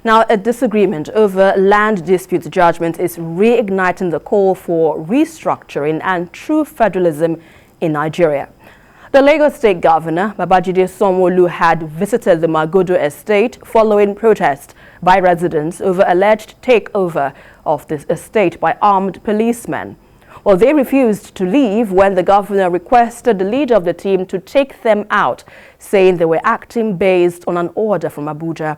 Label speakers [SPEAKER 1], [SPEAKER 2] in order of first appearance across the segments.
[SPEAKER 1] Now, a disagreement over land dispute judgment is reigniting the call for restructuring and true federalism in Nigeria. The Lagos State Governor, Babajide SANWO-OLU, had visited the Magodo estate following protest by residents over alleged takeover of this estate by armed policemen. Well, they refused to leave when the governor requested the leader of the team to take them out, saying they were acting based on an order from Abuja.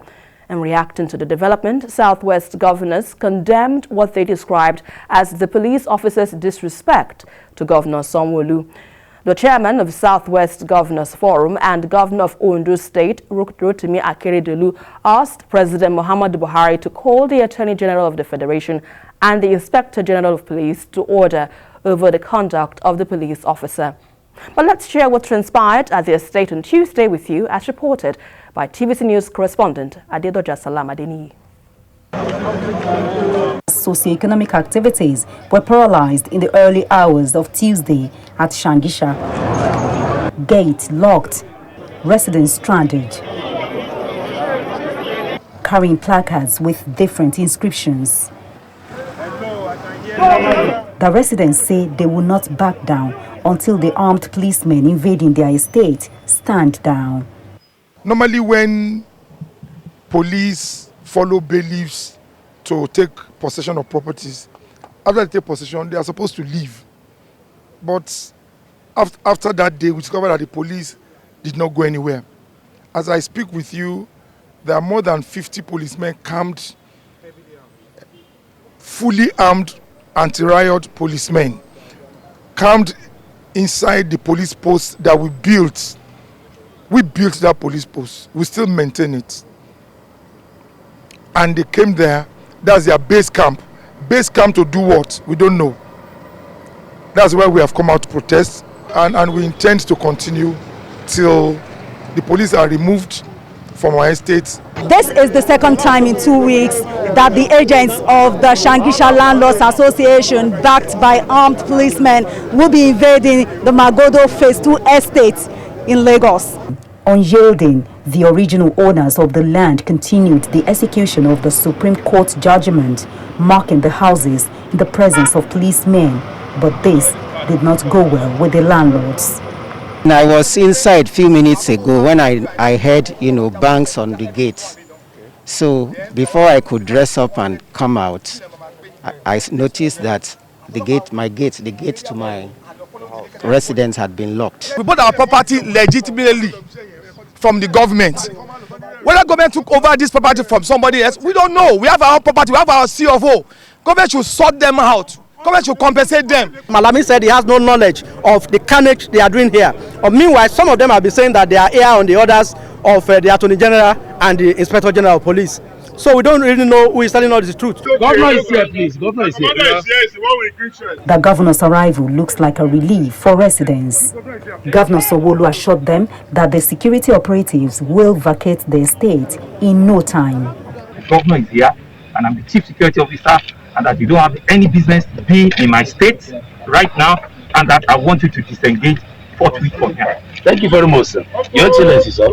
[SPEAKER 1] And reacting to the development, Southwest governors condemned what they described as the police officers' disrespect to Governor SANWO-OLU. The chairman of Southwest Governors Forum and Governor of Ondo State, Rotimi Akeredolu, asked President Muhammadu Buhari to call the Attorney General of the Federation and the Inspector General of Police to order over the conduct of the police officer. But let's share what transpired at the estate on Tuesday with you, as reported by TVC News correspondent Adedoja Salamadini.
[SPEAKER 2] Socioeconomic activities were paralyzed in the early hours of Tuesday at Shangisha. Gate locked, residents stranded, carrying placards with different inscriptions. The residents say they will not back down until the armed policemen invading their estate stand down.
[SPEAKER 3] Normally when police follow bailiffs to take possession of properties, after they take possession, they are supposed to leave. But after that day, we discovered that the police did not go anywhere. As I speak with you, there are more than 50 policemen camped, fully armed anti-riot policemen, camped inside the police post that we built. We built that police post. We still maintain it. And they came there. That's their base camp. Base camp to do what? We don't know. That's why we have come out to protest, and we intend to continue till the police are removed from our estates.
[SPEAKER 4] This is the second time in 2 weeks that the agents of the Shangisha Landlords Association, backed by armed policemen, will be invading the Magodo Phase 2 estate in Lagos.
[SPEAKER 2] Unyielding, the original owners of the land continued the execution of the Supreme Court judgment, marking the houses in the presence of policemen. But this did not go well with the landlords.
[SPEAKER 5] I was inside a few minutes ago when I heard, bangs on the gates. So before I could dress up and come out, I noticed that the gate to my residence had been locked.
[SPEAKER 6] We bought our property legitimately from the government. Whether government took over this property from somebody else, we don't know. We have our property, we have our CFO. Government should sort them out. Government should compensate them.
[SPEAKER 7] Malami said he has no knowledge of the carnage they are doing here. Meanwhile, some of them have been saying that they are here on the orders of the Attorney General and the Inspector General of Police. So we don't really know who is telling us the truth.
[SPEAKER 8] Governor is here, please. Governor is here.
[SPEAKER 2] The governor's arrival looks like a relief for residents. Governor SANWO-OLU assured them that the security operatives will vacate the estate in no time.
[SPEAKER 8] The governor is here, and I'm the chief security officer, and that you don't have any business being in my state right now, and that I want you to disengage forthwith from here.
[SPEAKER 9] Thank you very much, sir. Your Excellency, sir.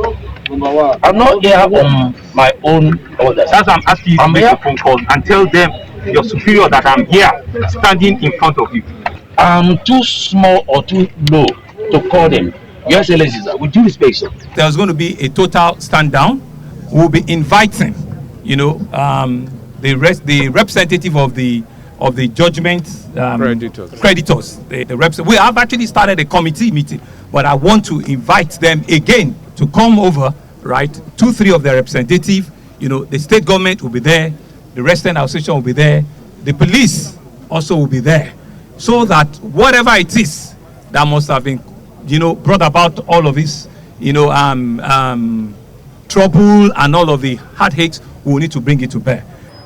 [SPEAKER 9] I'm not here on my own orders.
[SPEAKER 8] That's why I'm asking you to make a phone call and tell them, your superior, that I'm here, standing in front of you.
[SPEAKER 9] I'm too small or too low to call them. Your Excellency, sir, with due respect, sir.
[SPEAKER 10] There's going to be a total stand down. We'll be inviting, the representative of the judgment creditors. We have actually started a committee meeting, but I want to invite them again to come over, right? 2-3 of their representatives. The state government will be there, the resident association will be there, the police also will be there, so that whatever it is that must have been, brought about all of this, trouble and all of the heartaches, we will need to bring it to bear.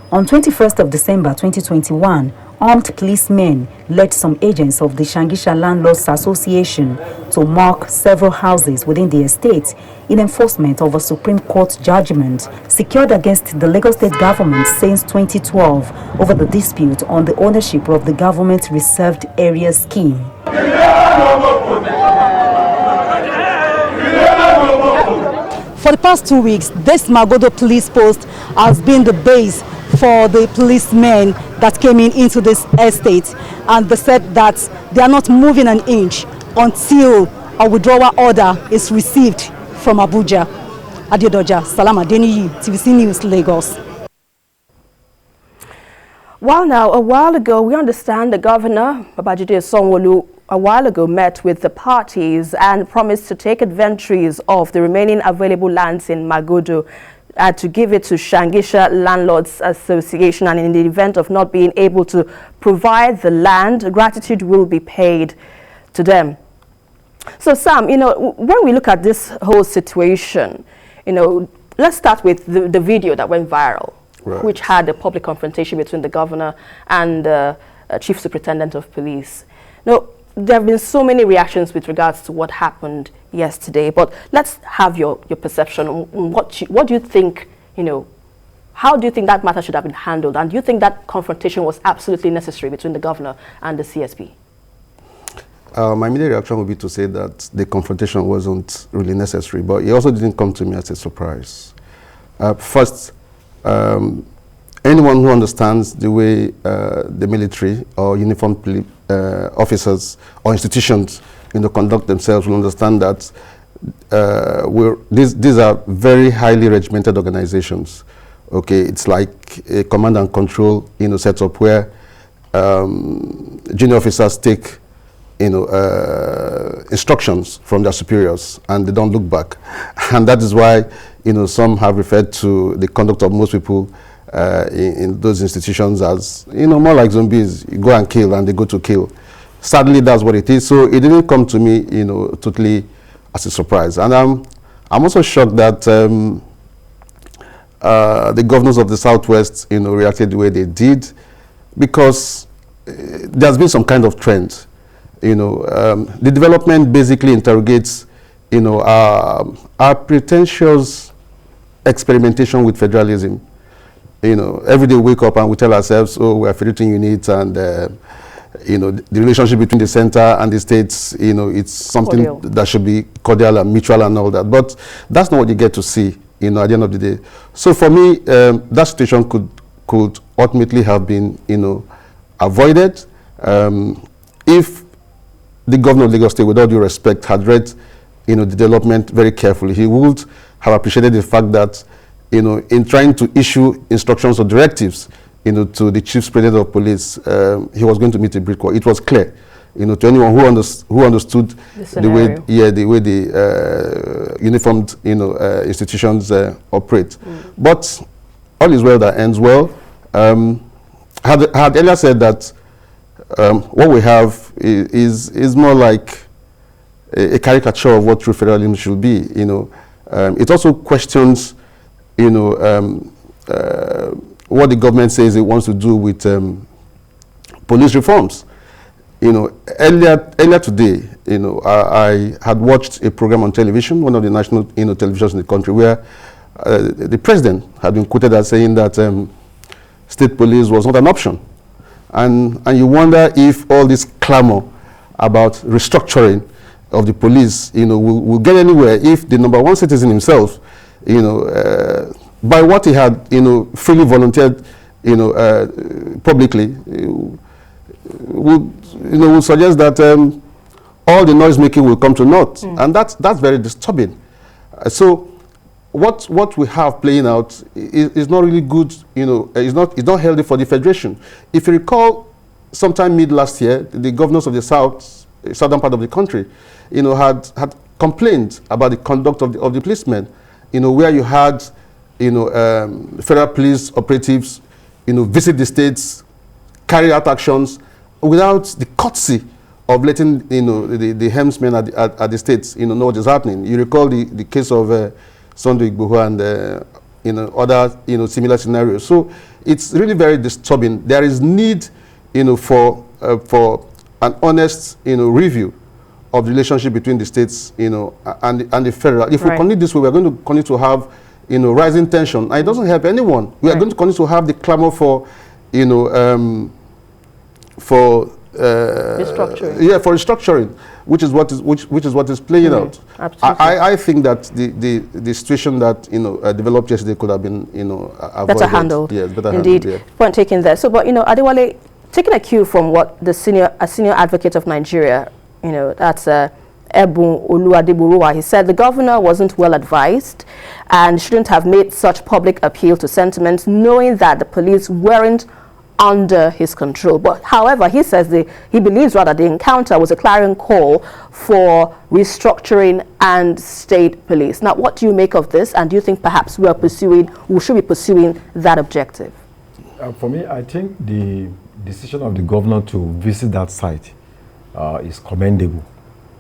[SPEAKER 2] On 21st of December 2021, armed policemen led some agents of the Shangisha Landlords Association to mark several houses within the estate in enforcement of a Supreme Court judgment secured against the Lagos State government since 2012 over the dispute on the ownership of the government reserved area scheme.
[SPEAKER 4] For the past 2 weeks, this Magodo police post has been the base for the policemen that came into this estate, and they said that they are not moving an inch until a withdrawal order is received from Abuja. Adedoja, Salama Deniyi, TVC News, Lagos.
[SPEAKER 1] Well, now, a while ago, we understand the governor, Babajide SANWO-OLU, a while ago met with the parties and promised to take inventories of the remaining available lands in Magodo to give it to Shangisha Landlords Association, and in the event of not being able to provide the land, gratitude will be paid to them. So, Sam, you know, when we look at this whole situation, you know, let's start with the video that went viral, right, which had a public confrontation between the governor and Chief Superintendent of Police. Now, there have been so many reactions with regards to what happened yesterday, but let's have your perception on what do you think, you know, how do you think that matter should have been handled, and do you think that confrontation was absolutely necessary between the governor and the CSP?
[SPEAKER 11] My immediate reaction would be to say that the confrontation wasn't really necessary, but it also didn't come to me as a surprise. First, anyone who understands the way the military or uniformed officers or institutions, you know, conduct themselves will understand that these are very highly regimented organizations. Okay, it's like a command and control, you know, setup where junior officers take, you know, instructions from their superiors and they don't look back. And that is why, you know, some have referred to the conduct of most people in those institutions as, you know, more like zombies. You go and kill and they go to kill. Sadly, that's what it is. So it didn't come to me, you know, totally as a surprise. And I'm also shocked that the governors of the Southwest, you know, reacted the way they did, because there's been some kind of trend. You know, the development basically interrogates, you know, our pretentious experimentation with federalism. You know, every day we wake up and we tell ourselves, oh, we are federating units, and you know, the relationship between the center and the states, you know, it's something cordial, that should be cordial and mutual and all that. But that's not what you get to see, you know, at the end of the day. So for me, that situation could ultimately have been, you know, avoided if the governor of Lagos State, with all due respect, had read, you know, the development very carefully. He would have appreciated the fact that, you know, in trying to issue instructions or directives, you know, to the Chief Superintendent of Police, he was going to meet a brick wall. It was clear, you know, to anyone who understood the way the uniformed, you know, institutions operate. But all is well that ends well. Had earlier said that what we have is more like a caricature of what true federalism should be. You know, it also questions, you know, what the government says it wants to do with police reforms. You know, earlier today, you know, I had watched a program on television, one of the national, you know, televisions in the country, where the president had been quoted as saying that state police was not an option. And you wonder if all this clamor about restructuring of the police, you know, will get anywhere if the #1 citizen himself, you know, by what he had, you know, freely volunteered, you know, publicly, would suggest that all the noise making will come to naught, and that's very disturbing. So what we have playing out is not really good, you know, it's not healthy for the federation. If you recall, sometime mid last year, the governors of the southern part of the country, you know, had complained about the conduct of the policemen, you know, where you had, you know, federal police operatives, you know, visit the states, carry out actions without the courtesy of letting, you know, the helmsmen at the states, you know what is happening. You recall the case of Sunday Igboho and you know, other, you know, similar scenarios. So it's really very disturbing. There is need, you know, for an honest, you know, review of the relationship between the states, you know, and the federal. If we continue this way, we're going to continue to have, you know, rising tension, and it doesn't help anyone. We are going to continue to have the clamor for, you know, for
[SPEAKER 1] restructuring.
[SPEAKER 11] Yeah, for restructuring, which is what is playing out.
[SPEAKER 1] Absolutely.
[SPEAKER 11] I think that the situation that developed yesterday could have been avoided.
[SPEAKER 1] Better handled.
[SPEAKER 11] Yes, better
[SPEAKER 1] Indeed.
[SPEAKER 11] handled. Yeah.
[SPEAKER 1] Point taken there. So, but Adewale, taking a cue from what the senior advocate of Nigeria, that's Ebun Oluwadeburuwa, he said the governor wasn't well advised and shouldn't have made such public appeal to sentiments, knowing that the police weren't under his control. But however, he says he believes rather the encounter was a clarion call for restructuring and state police. Now, what do you make of this, and do you think perhaps we should be pursuing that objective?
[SPEAKER 12] For me, I think the decision of the governor to visit that site is commendable,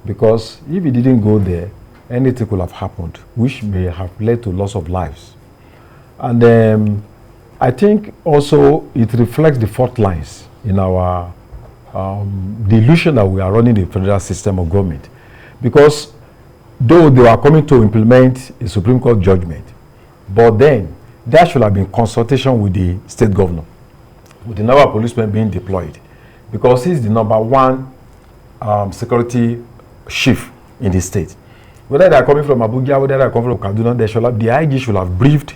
[SPEAKER 12] because if he didn't go there, anything could have happened, which may have led to loss of lives. And I think also it reflects the fault lines in our the illusion that we are running the federal system of government, because though they are coming to implement a Supreme Court judgment, but then there should have been consultation with the state governor, with the number of policemen being deployed, because he's the #1 security chief in the state. Whether they are coming from Abuja, whether they are coming from Kaduna, the IG should have briefed,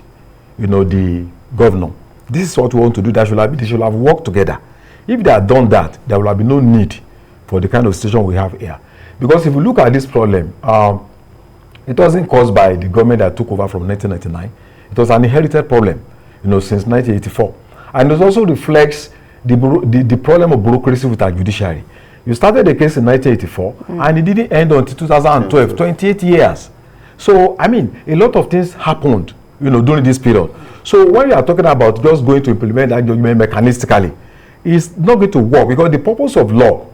[SPEAKER 12] the governor. This is what we want to do. They should have worked together. If they had done that, there will have been no need for the kind of situation we have here. Because if you look at this problem, it wasn't caused by the government that took over from 1999. It was an inherited problem, since 1984. And it also reflects the problem of bureaucracy with our judiciary. You started the case in 1984, and it didn't end until 2012, 28 years. So, I mean, a lot of things happened, during this period. So when you are talking about just going to implement that judgment mechanistically, it's not going to work, because the purpose of law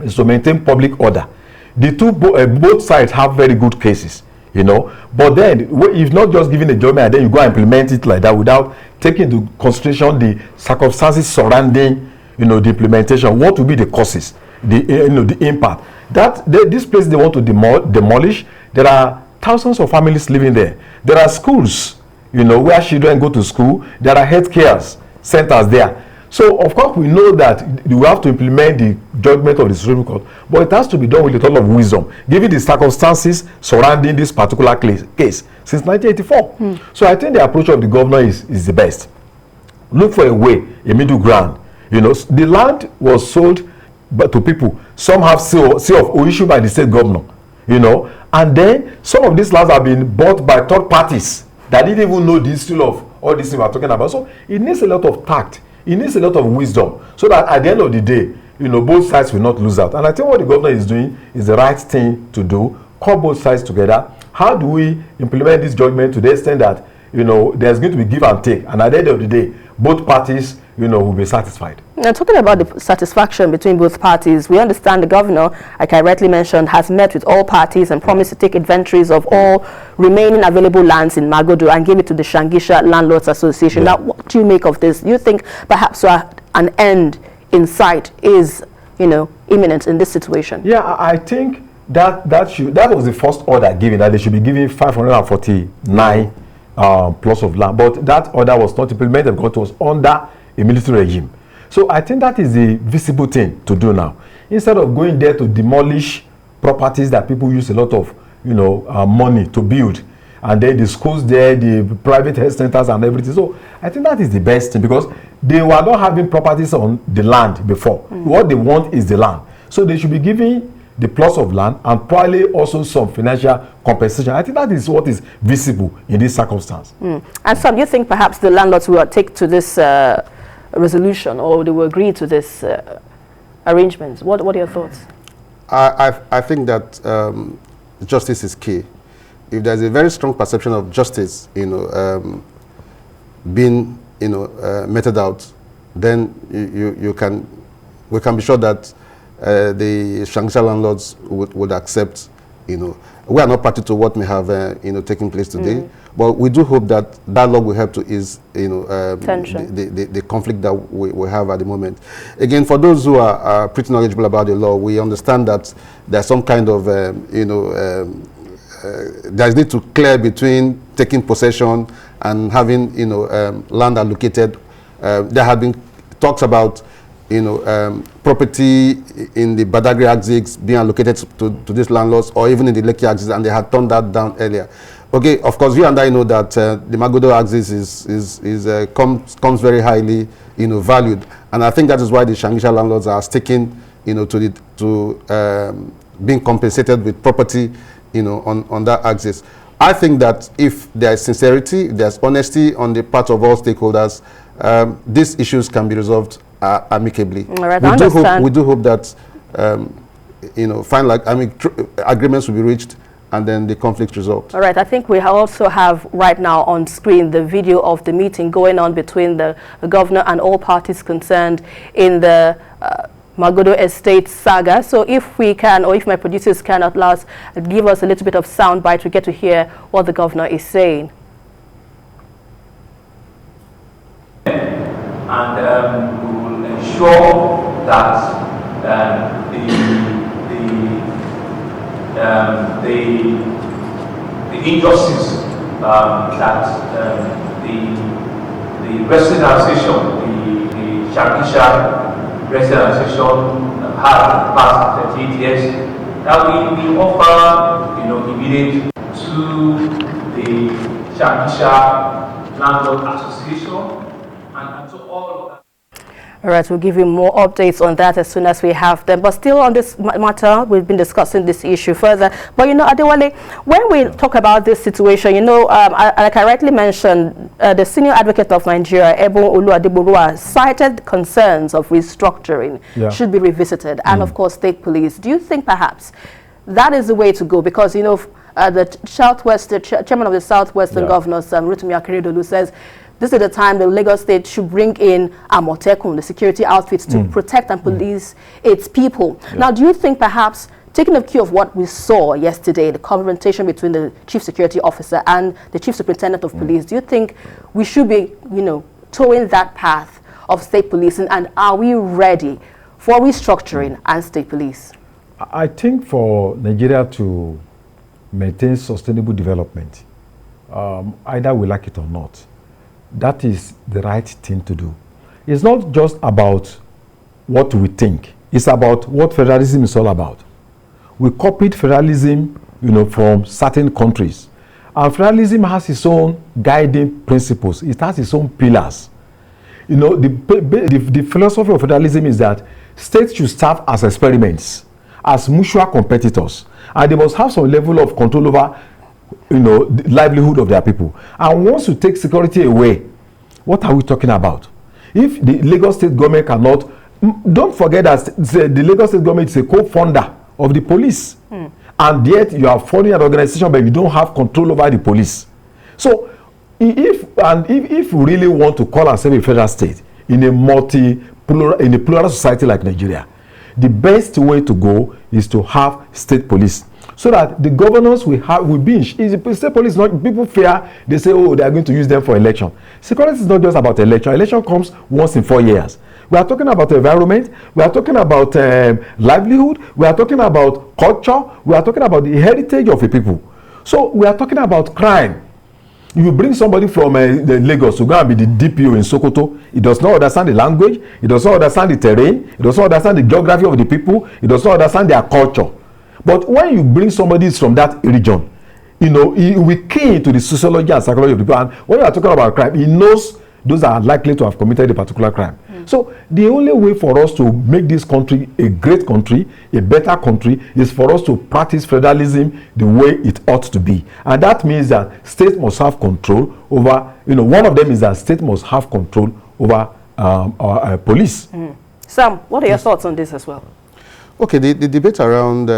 [SPEAKER 12] is to maintain public order. The both sides have very good cases, but then if not just giving a judgment and then you go and implement it like that without taking into consideration the circumstances surrounding, the implementation, what will be the causes, the impact. This place they want to demolish, there are thousands of families living there. There are schools, where children go to school. There are healthcare centers there. So, of course, we know that we have to implement the judgment of the Supreme Court, but it has to be done with a lot of wisdom, given the circumstances surrounding this particular case since 1984. So, I think the approach of the governor is the best. Look for a way, a middle ground. The land was sold to people. Some have seal of O issued by the state governor, and then some of these lands have been bought by third parties that didn't even know the history of all these things we're talking about. So it needs a lot of tact. It needs a lot of wisdom, so that at the end of the day, both sides will not lose out. And I think what the governor is doing is the right thing to do. Call both sides together. How do we implement this judgment to the extent that, there's going to be give and take, and at the end of the day, both parties, will be satisfied.
[SPEAKER 1] Now, talking about the satisfaction between both parties, we understand the governor, like I rightly mentioned, has met with all parties and promised to take inventories of all remaining available lands in Magodo and give it to the Shangisha Landlords Association. Now, what do you make of this? Do you think perhaps an end in sight is, imminent in this situation?
[SPEAKER 12] Yeah, I think that was the first order given, that they should be given 549 plots of land, but that order was not implemented because it was under a military regime. So I think that is the visible thing to do now. Instead of going there to demolish properties that people use a lot of, money to build, and then the schools there, the private health centers and everything. So I think that is the best thing, because they were not having properties on the land before. What they want is the land. So they should be giving the plots of land and probably also some financial compensation. I think that is what is visible in this circumstance.
[SPEAKER 1] And Sam, you think perhaps the landlords will take to this resolution, or they will agree to this arrangements? What are your thoughts?
[SPEAKER 11] I think that justice is key. If there's a very strong perception of justice, being meted out, then we can be sure that the Shangisha landlords would accept. We are not party to what may have taken place today, but we do hope that dialogue will help to ease the conflict that we have at the moment. Again, for those who are pretty knowledgeable about the law, we understand that there's some kind of there's need to clear between taking possession and having land allocated. There have been talks about property in the Badagry axis being allocated to these landlords, or even in the Lekki axis, and they had turned that down earlier. Okay, of course, you and I know that the Magodo axis comes very highly, valued, and I think that is why the Shangisha landlords are sticking, to being compensated with property, on that axis. I think that if there is sincerity, if there's honesty on the part of all stakeholders, these issues can be resolved amicably.
[SPEAKER 1] All right,
[SPEAKER 11] we do hope that final agreements will be reached and then the conflict resolved.
[SPEAKER 1] All right, I think we also have right now on screen the video of the meeting going on between the governor and all parties concerned in the Magodo Estate saga. So if we can, or if my producers can at last give us a little bit of soundbite, we get to hear what the governor is saying.
[SPEAKER 10] And we will ensure that the injustice that the Resident Association, the Shangisha Resident Association had for the past 38 years, that we offer, immediate to the Shangisha Landlord Association and to all of that.
[SPEAKER 1] All right, we'll give you more updates on that as soon as we have them. But still on this matter, we've been discussing this issue further. But, Adewale, when we talk about this situation, like I rightly mentioned, the senior advocate of Nigeria, MOJEED, cited concerns of restructuring should be revisited. And, of course, state police. Do you think perhaps that is the way to go? Because, the chairman of the Southwestern Governors, Rotimi Akeredolu, says this is the time the Lagos State should bring in Amotekun, the security outfits, to protect and police its people. Now, do you think perhaps, taking a cue of what we saw yesterday, the confrontation between the chief security officer and the chief superintendent of police, do you think we should be, towing that path of state policing, and are we ready for restructuring and state police?
[SPEAKER 12] I think for Nigeria to maintain sustainable development, either we like it or not, that is the right thing to do. It's not just about what we think. It's about what federalism is all about. We copied federalism, from certain countries. And federalism has its own guiding principles. It has its own pillars. The philosophy of federalism is that states should serve as experiments, as mutual competitors. And they must have some level of control over the livelihood of their people. And once you take security away, what are we talking about? If the Lagos State government cannot, don't forget that the Lagos State government is a co-founder of the police. And yet you are funding an organization, but you don't have control over the police. So if we really want to call ourselves a federal state in a plural society like Nigeria, the best way to go is to have state police, so that the governors will be in state police. Not people fear, they say, oh, they are going to use them for election. Security is not just about election. Election comes once in 4 years. We are talking about environment, we are talking about livelihood, we are talking about culture, we are talking about the heritage of a people. So we are talking about crime. If you bring somebody from the Lagos to go and be the DPO in Sokoto, he does not understand the language, he does not understand the terrain, he does not understand the geography of the people, he does not understand their culture. But when you bring somebody from that region, he will key into the sociology and psychology of the people. And when you are talking about crime, he knows those are likely to have committed a particular crime. So the only way for us to make this country a great country, a better country, is for us to practice federalism the way it ought to be. And that means that states must have control over, one of them is that state must have control over police.
[SPEAKER 1] Sam, what are your thoughts on this as well?
[SPEAKER 11] Okay, the debate around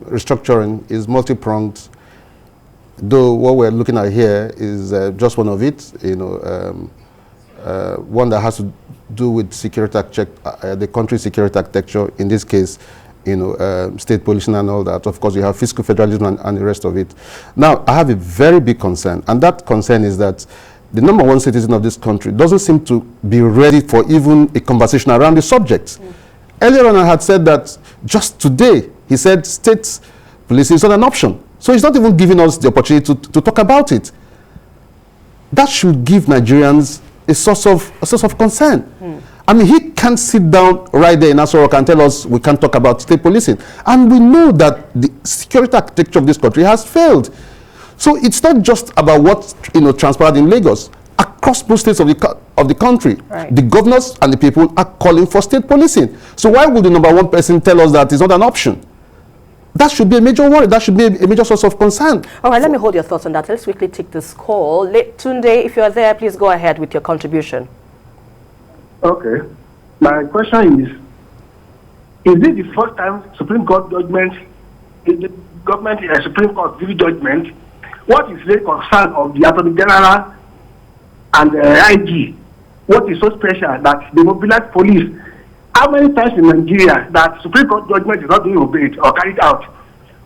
[SPEAKER 11] restructuring is multi-pronged, though what we're looking at here is just one of it, one that has to do with security the country's security architecture, in this case, state policing and all that. Of course, you have fiscal federalism and the rest of it. Now, I have a very big concern, and that concern is that the #1 citizen of this country doesn't seem to be ready for even a conversation around the subject. Earlier on, I had said that just today, he said state policing is not an option. So he's not even giving us the opportunity to talk about it. That should give Nigerians a source of concern. I mean, he can't sit down right there in Aso Rock and tell us we can't talk about state policing. And we know that the security architecture of this country has failed. So it's not just about what transpired in Lagos. Across most states of the country, the governors and the people are calling for state policing. So why would the number one person tell us that it's not an option? That should be a major worry. That should be a major source of concern.
[SPEAKER 1] All right, let me hold your thoughts on that. Let's quickly take this call. Tunde, if you're there, please go ahead with your contribution.
[SPEAKER 13] Okay. My question is it the first time Supreme Court judgment, the government Supreme Court giving judgment? What is the concern of the Attorney General and the IG? What is so special that they mobilize police? How many times in Nigeria that Supreme Court judgment is not being obeyed or carried out?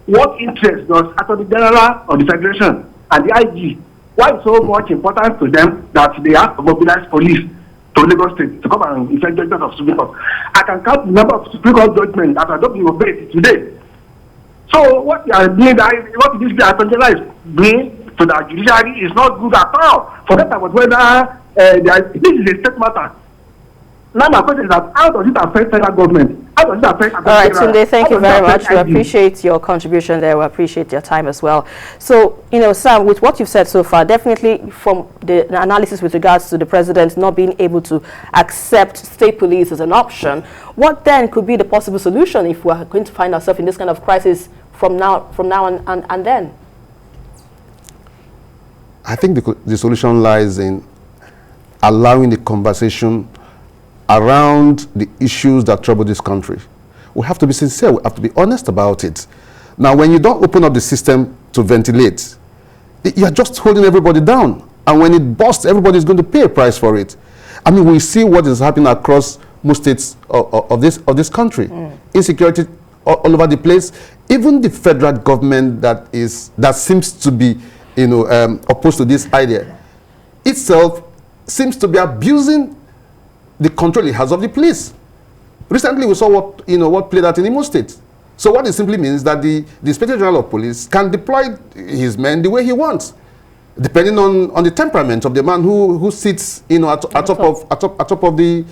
[SPEAKER 13] What interest does Attorney General or the Federation and the IG? Why is so much important to them that they have to mobilize police to Lagos State to come and effect judgment of Supreme Court? I can count the number of Supreme Court judgments that are not being obeyed today. So what they are doing, what this Attorney General is doing to the judiciary is not good at all. Forget about whether this is a state matter. Now my question is that how does it affect federal government? How does it affect?
[SPEAKER 1] All right, Tunde, thank you very much. We appreciate your contribution there. We appreciate your time as well. So, Sam, with what you've said so far, definitely from the analysis with regards to the president not being able to accept state police as an option, what then could be the possible solution if we're going to find ourselves in this kind of crisis from now and then?
[SPEAKER 11] I think the solution lies in allowing the conversation around the issues that trouble this country. We have to be sincere. We have to be honest about it. Now, when you don't open up the system to ventilate, you're just holding everybody down. And when it bursts, everybody's going to pay a price for it. I mean, we see what is happening across most states of this country. Insecurity all over the place. Even the federal government that seems to be, opposed to this idea itself seems to be abusing the control it has of the police. Recently, we saw what played out in Imo State. So what it simply means is that the Inspector General of Police can deploy his men the way he wants, depending on the temperament of the man who sits at top of the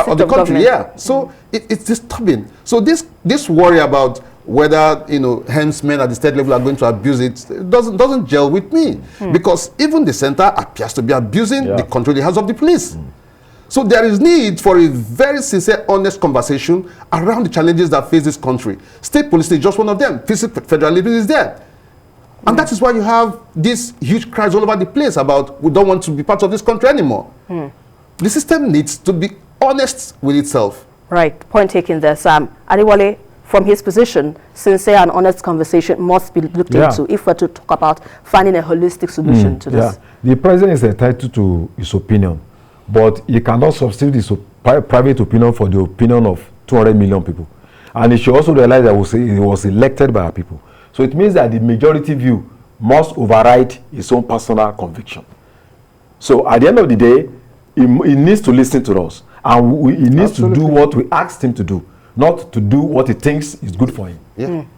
[SPEAKER 11] of the country. Yeah. So it's disturbing. So this worry about whether henchmen at the state level are going to abuse it doesn't gel with me, because even the center appears to be abusing the control it has of the police. So there is need for a very sincere, honest conversation around the challenges that face this country. State police is just one of them. Federalism is there. And that is why you have this huge cries all over the place about we don't want to be part of this country anymore. The system needs to be honest with itself.
[SPEAKER 1] Right. Point taken there, Sam. Adewale, from his position, sincere and honest conversation must be looked into if we're to talk about finding a holistic solution to this.
[SPEAKER 12] The president is entitled to his opinion, but he cannot substitute his private opinion for the opinion of 200 million people. And he should also realize that he was elected by our people. So it means that the majority view must override his own personal conviction. So at the end of the day, he needs to listen to us. And he needs to do what we asked him to do, not to do what he thinks is good for him.